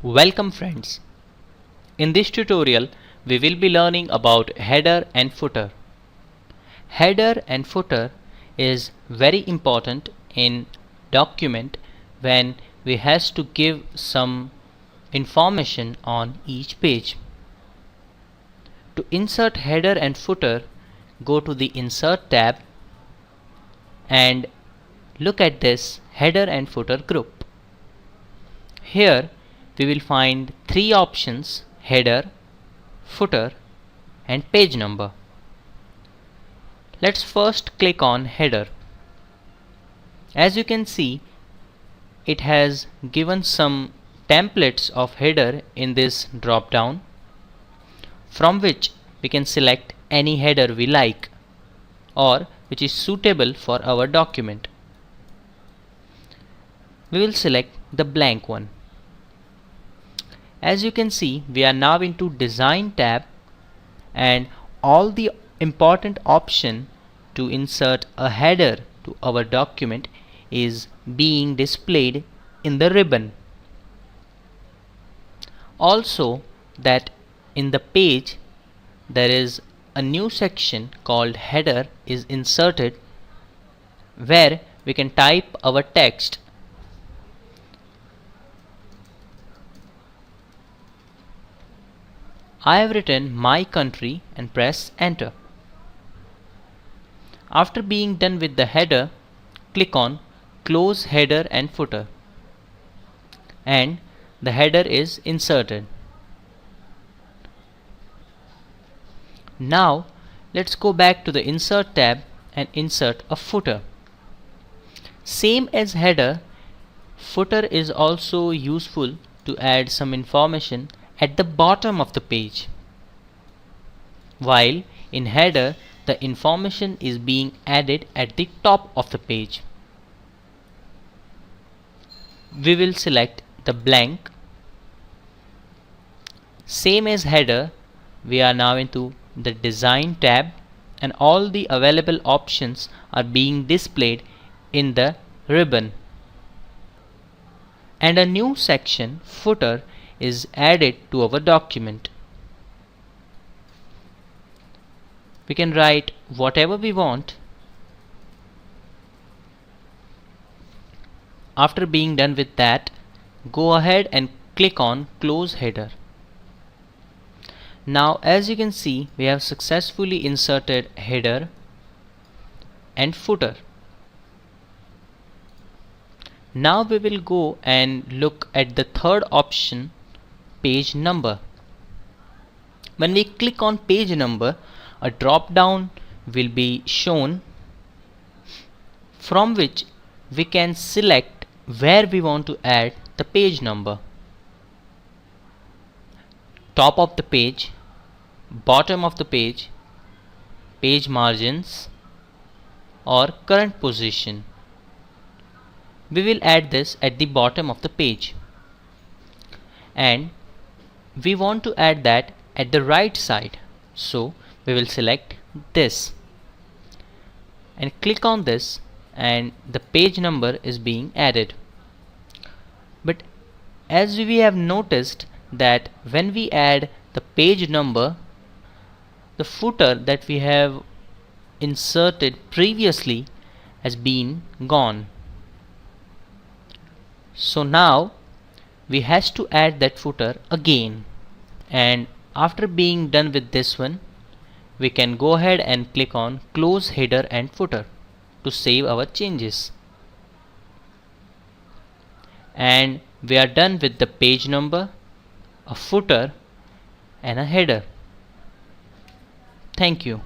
Welcome friends. In this tutorial we will be learning about header and footer. Header and footer is very important in document when we has to give some information on each page. To insert header and footer, go to the Insert tab and look at this header and footer group. Here we will find three options: header, footer and page number. Let's first click on header. As you can see, it has given some templates of header in this drop down, from which we can select any header we like or which is suitable for our document. We will select the blank one. As you can see, we are now into Design tab and all the important option to insert a header to our document is being displayed in the ribbon. Also, that in the page there is a new section called header is inserted, where we can type our text. I have written my country and press enter. After being done with the header, click on close header and footer and the header is inserted. Now let's go back to the Insert tab and insert a footer. Same as header, footer is also useful to add some information at the bottom of the page, while in header the information is being added at the top of the page. We will select the blank. Same as header, we are now into the Design tab and all the available options are being displayed in the ribbon. And a new section, footer, is added to our document. We can write whatever we want. After being done with that, go ahead and click on close header. Now as you can see, we have successfully inserted header and footer. Now we will go and look at the third option, page number. When we click on page number, a drop down will be shown from which we can select where we want to add the page number. Top of the page, bottom of the page, page margins or current position. We will add this at the bottom of the page and we want to add that at the right side, so we will select this and click on this and the page number is being added. But as we have noticed that when we add the page number, the footer that we have inserted previously has been gone. So now we has to add that footer again, and after being done with this one, we can go ahead and click on close header and footer to save our changes. And we are done with the page number, a footer and a header. Thank you.